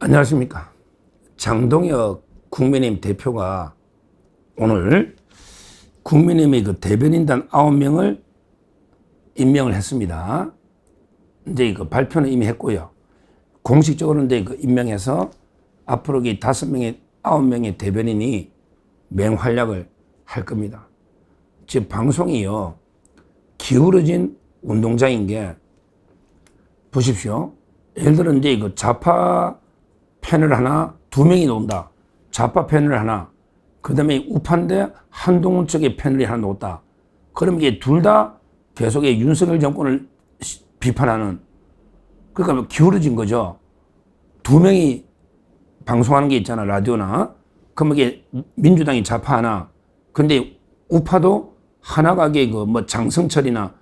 안녕하십니까. 장동혁 국민의힘 대표가 오늘 국민의힘의 그 대변인단 9명을 임명을 했습니다. 이제 그 발표는 이미 했고요. 공식적으로 이제 그 임명해서 앞으로 이 5명의, 9명의 대변인이 맹활약을 할 겁니다. 지금 방송이요. 기울어진 운동장인 게 보십시오. 예를 들어 이제 그 좌파 패널 하나, 2명이 나온다. 좌파 패널 하나, 그 다음에 우파인데 한동훈 쪽의 패널이 하나 나왔다. 그럼 이게 둘 다 계속 윤석열 정권을 비판하는, 그러니까 기울어진 거죠. 2명이 방송하는 게 있잖아, 라디오나. 그럼 이게 민주당이 좌파 하나, 근데 우파도 하나가 이게 그 뭐 장성철이나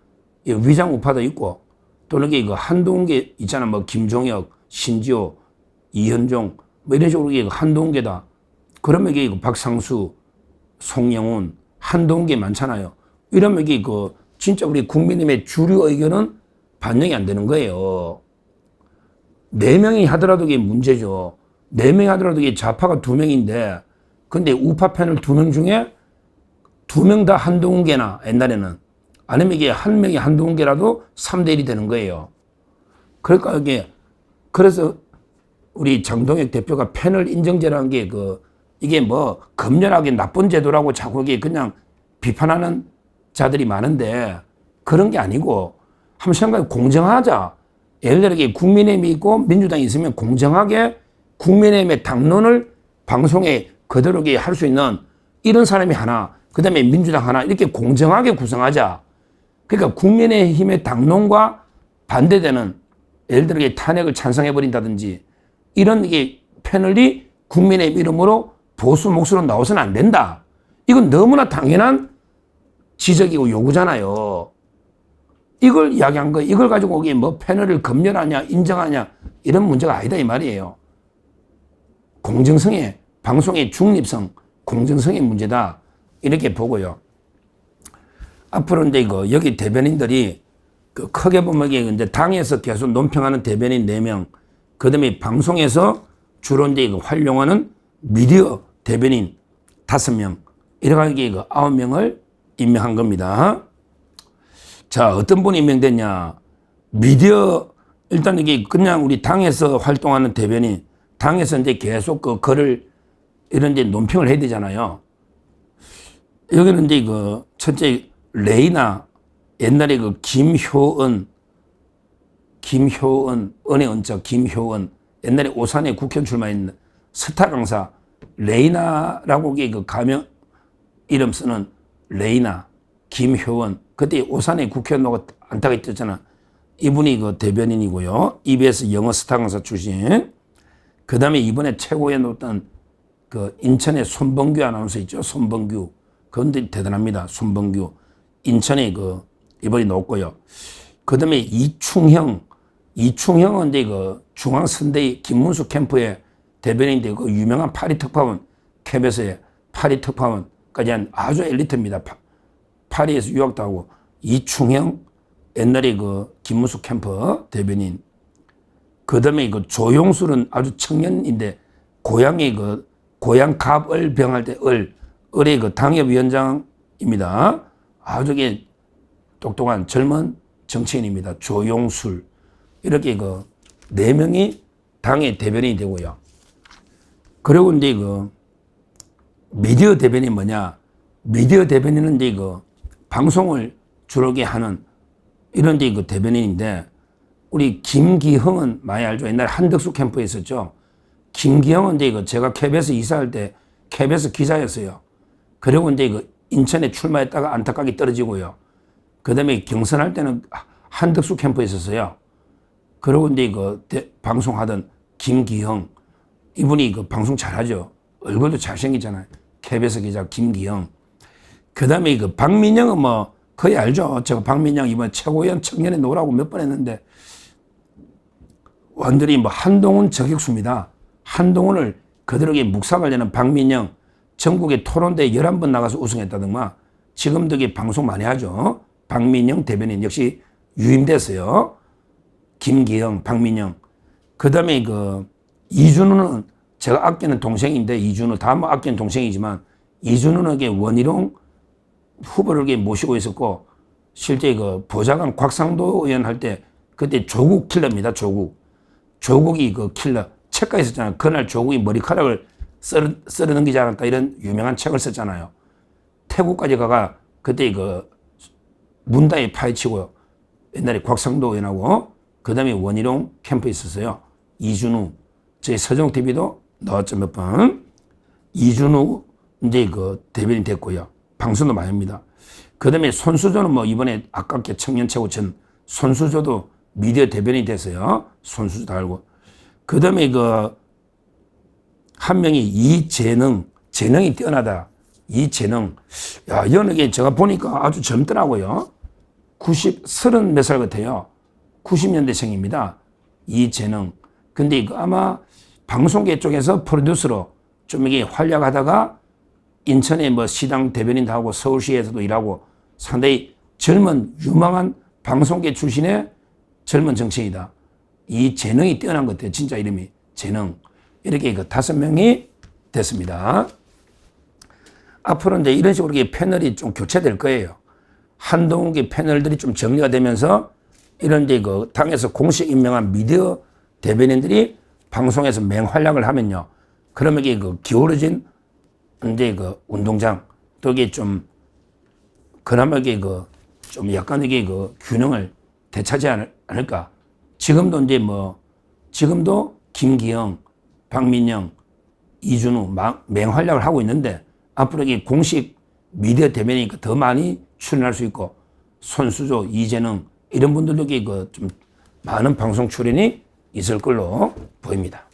위장 우파도 있고, 또는 이게 그 한동훈 게 있잖아, 뭐 김종혁, 신지호, 이현종, 뭐 이런 식으로 이게 한동훈계다. 그러면 이게 박상수, 송영훈, 한동훈계 많잖아요. 이러면 이게 그 진짜 우리 국민의힘의 주류 의견은 반영이 안 되는 거예요. 4명이 하더라도 이게 문제죠. 4명이 하더라도 이게 좌파가 2명인데, 근데 우파 패널 2명 중에 2명 다 한동훈계나 옛날에는, 아니면 이게 1명이 한동훈계라도 3대1이 되는 거예요. 그러니까 그래서 우리 장동혁 대표가 패널 인정제라는 게 이게 뭐 검열하게 나쁜 제도라고 자꾸 이게 그냥 비판하는 자들이 많은데, 그런 게 아니고 한번 생각해 공정하자. 예를 들어 국민의힘이 있고 민주당이 있으면 공정하게 국민의힘의 당론을 방송에 그대로 할 수 있는 이런 사람이 하나, 그 다음에 민주당 하나, 이렇게 공정하게 구성하자. 그러니까 국민의힘의 당론과 반대되는, 예를 들어 탄핵을 찬성해버린다든지, 이런 게 패널이 국민의힘 이름으로 보수 몫으로 나와서는 안 된다. 이건 너무나 당연한 지적이고 요구잖아요. 이걸 이야기한 거예요. 이걸 가지고 거기에 뭐 패널을 검열하냐, 인정하냐, 이런 문제가 아니다, 이 말이에요. 공정성의, 방송의 중립성, 공정성의 문제다. 이렇게 보고요. 앞으로 이제 여기 대변인들이 크게 보면 이제 당에서 계속 논평하는 대변인 4명, 그 다음에 방송에서 주로 이제 활용하는 미디어 대변인 5명, 이렇게 9명을 임명한 겁니다. 자, 어떤 분이 임명됐냐. 미디어, 일단 이게 그냥 우리 당에서 활동하는 대변인, 당에서 이제 계속 글을 이런 이제 논평을 해야 되잖아요. 여기는 이제 첫째, 레이나, 옛날에 김효은, 은의 은자 김효은, 옛날에 오산에 국회의원 출마했는 스타 강사 레이나라고 가명 이름 쓰는 레이나 김효은, 그때 오산에 국회의원 안타가 있었잖아. 이분이 대변인이고요. EBS 영어 스타 강사 출신. 그 다음에 이번에 최고에 놓았던 인천의 손범규 아나운서 있죠. 손범규. 그런데 대단합니다. 손범규. 인천에 이번에 놓았고요. 그 다음에 이충형은 이제 중앙선대위 김문수 캠프의 대변인인데 유명한 파리 특파원, KBS의 파리 특파원까지 한 아주 엘리트입니다. 파리에서 유학도 하고, 이충형, 옛날에 김문수 캠프 대변인. 그 다음에 조용술은 아주 청년인데, 고향이 고향 갑을 병할 때 을의 당협위원장입니다. 아주 똑똑한 젊은 정치인입니다. 조용술. 이렇게 4명이 당의 대변인이 되고요. 그리고 이제 미디어 대변인이 뭐냐. 미디어 대변인은 이제 방송을 주로 하는 이런 이제 대변인인데, 우리 김기형은 많이 알죠. 옛날에 한덕수 캠프에 있었죠. 김기형은 이제 제가 KBS 이사할 때 KBS 기자였어요. 그리고 이제 인천에 출마했다가 안타깝게 떨어지고요. 그 다음에 경선할 때는 한덕수 캠프에 있었어요. 그리고 이제 방송하던 김기형, 이분이 방송 잘하죠. 얼굴도 잘생기잖아요. KBS 기자 김기형. 그 다음에 박민영은 뭐 거의 알죠. 제가 박민영 이번 최고위원 청년에 놓으라고 몇 번 했는데, 완전히 뭐 한동훈 저격수입니다. 한동훈을 그대로 묵살하려는 박민영, 전국의 토론대에 11번 나가서 우승했다더만, 지금도 방송 많이 하죠. 박민영 대변인 역시 유임됐어요. 김기형, 박민영. 그 다음에 이준우는 제가 아끼는 동생인데, 이준우 다 뭐 아끼는 동생이지만 이준우는 원희룡 후보를 모시고 있었고, 실제 그 보좌관 곽상도 의원 할 때 그때 조국 킬러입니다. 조국이 그 킬러 책가 있었잖아요. 그날 조국이 머리카락을 썰어 넘기지 않았다, 이런 유명한 책을 썼잖아요. 태국까지 가가 그때 그 문다에 파헤치고요. 옛날에 곽상도 의원하고 그다음에 원희룡 캠프에 있었어요. 이준우, 저희 서정TV도 나왔죠, 몇 번. 이준우 이제 그 대변인 됐고요. 방송도 많이 합니다. 그다음에 손수조는 뭐 이번에 아깝게 청년 최고천 손수조도 미디어 대변인이 됐어요. 손수조 다 알고. 그다음에 그 한 명이 이재능, 재능이 뛰어나다. 이재능. 야, 이게 제가 보니까 아주 젊더라고요. 30 몇 살 같아요. 90년대생입니다. 이재능. 근데 이거 아마 방송계 쪽에서 프로듀서로 좀 이게 활약하다가 인천에 뭐 시당 대변인도 하고 서울시에서도 일하고 상당히 젊은 유망한 방송계 출신의 젊은 정치인이다. 이 재능이 뛰어난 것 같아요. 진짜 이름이 재능. 이렇게 그 5명이 됐습니다. 앞으로 이제 이런 식으로 패널이 좀 교체될 거예요. 한동욱의 패널들이 좀 정리가 되면서 이런 이제 그 당에서 공식 임명한 미디어 대변인들이 방송에서 맹활약을 하면요. 그러면 이게 그 기울어진 이제 그 운동장 또 이게 좀 그나마 이게 그 좀 약간 이게 그 균형을 되찾지 않을까. 지금도 이제 뭐 지금도 김기영, 박민영, 이준우 맹활약을 하고 있는데 앞으로 이게 공식 미디어 대변이니까 더 많이 출연할 수 있고 손수조, 이재능 이런 분들도 그 좀 많은 방송 출연이 있을 걸로 보입니다.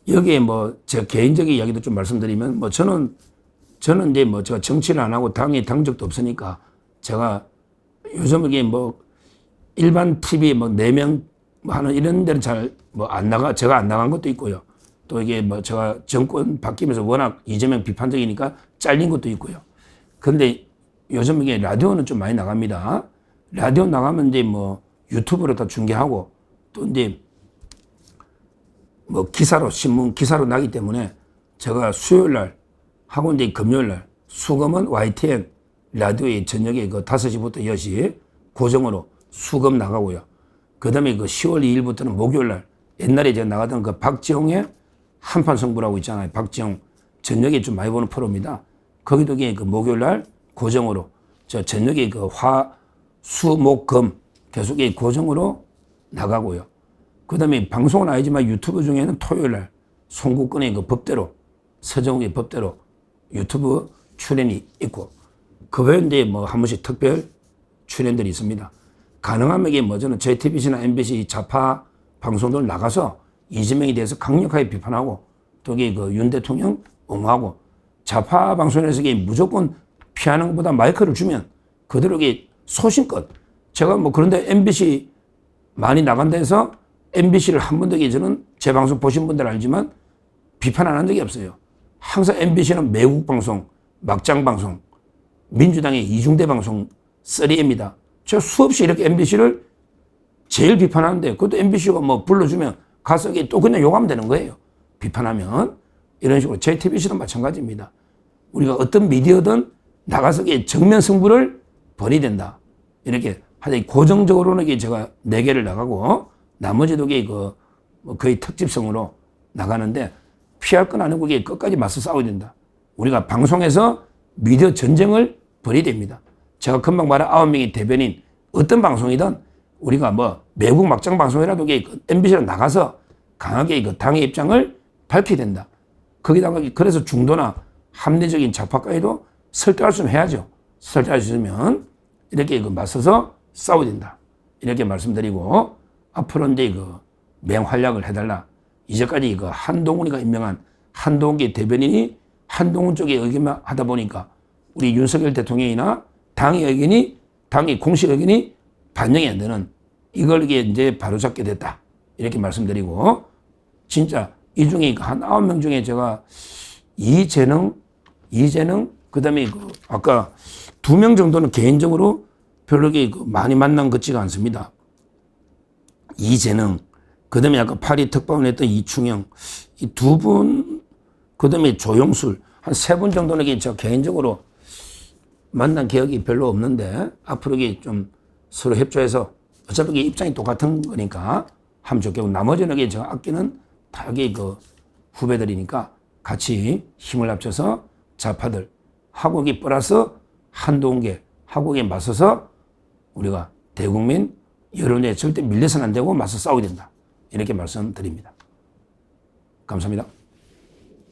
여기에 뭐 제 개인적인 이야기도 좀 말씀드리면 뭐 저는 이제 뭐 제가 정치를 안 하고 당에 당적도 없으니까 제가 요즘 이게 뭐 일반 TV 뭐 4명 하는 이런 데는 잘 뭐 안 나가, 제가 안 나간 것도 있고요. 또 이게 뭐 제가 정권 바뀌면서 워낙 이재명 비판적이니까 잘린 것도 있고요. 그런데 요즘 이게 라디오는 좀 많이 나갑니다. 라디오 나가면 이제 뭐 유튜브로 다 중계하고 또 이제 뭐 기사로, 신문 기사로 나기 때문에 제가 수요일 날 하고 이제 금요일 날 수금은 YTN 라디오에 저녁에 그 5시부터 10시 고정으로 수금 나가고요. 그 다음에 그 10월 2일부터는 목요일 날 옛날에 제가 나가던 그 박지홍의 한판 승부라고 있잖아요. 박지홍 저녁에 좀 많이 보는 프로입니다. 거기도 그 목요일 날 고정으로 저 저녁에 그 수, 목, 금 계속 고정으로 나가고요. 그 다음에 방송은 아니지만 유튜브 중에는 토요일 날 송국근의 그 법대로 서정욱의 법대로 유튜브 출연이 있고 그 외에 이제 뭐 한 번씩 특별 출연들이 있습니다. 가능하면 이게 뭐 저는 JTBC나 MBC 좌파 방송들 나가서 이재명에 대해서 강력하게 비판하고 또 그 윤 대통령 옹호하고 좌파 방송에서 이게 무조건 피하는 것보다 마이크를 주면 그대로 이게 소신껏 제가 뭐 그런데 MBC 많이 나간다 해서 MBC를 한 번도 저는 제 방송 보신 분들 알지만 비판 안 한 적이 없어요. 항상 MBC는 매국 방송, 막장 방송, 민주당의 이중대 방송 3M입니다. 제가 수없이 이렇게 MBC를 제일 비판하는데 그것도 MBC가 뭐 불러주면 가서 또 그냥 욕하면 되는 거예요. 비판하면. 이런 식으로 JTBC도 마찬가지입니다. 우리가 어떤 미디어든 나가서 정면 승부를 벌여야 된다. 이렇게 하여튼 고정적으로는 제가 4개를 나가고 나머지도 뭐 거의 특집성으로 나가는데 피할 건 아니고 끝까지 맞서 싸워야 된다. 우리가 방송에서 미디어 전쟁을 벌여야 됩니다. 제가 금방 말한 9명의 대변인 어떤 방송이든 우리가 뭐 매국 막장 방송이라도 MBC로 나가서 강하게 당의 입장을 밝혀야 된다. 거기다가 그래서 중도나 합리적인 좌파까지도 설득할 수 있으면 해야죠. 설득할 수 있으면 이렇게 맞서서 싸워야 된다. 이렇게 말씀드리고 앞으로 이제 맹활약을 해달라. 이제까지 한동훈이가 임명한 한동훈 대변인이 한동훈 쪽의 의견만 하다 보니까 우리 윤석열 대통령이나 당의 의견이 당의 공식 의견이 반영이 안 되는 이걸 이제 바로잡게 됐다. 이렇게 말씀드리고 진짜 이 중에 한 9명 중에 제가 이재능 그다음에 아까 2명 정도는 개인적으로 별로 많이 만난 것 같지가 않습니다. 이재능 그 다음에 아까 파리 특파원 했던 이충영, 이 두 분, 그 다음에 조용술, 한 세 분 정도는 저 개인적으로 만난 기억이 별로 없는데, 앞으로 이게 좀 서로 협조해서, 어차피 이게 입장이 똑같은 거니까 하면 좋겠고, 나머지는 이게 저 악기는 다 여기 그 후배들이니까 같이 힘을 합쳐서 좌파들, 하국이 플러스 한동계, 하국에 맞서서 우리가 대국민 여론에 절대 밀려서는 안 되고 맞서 싸워야 된다. 이렇게 말씀드립니다. 감사합니다.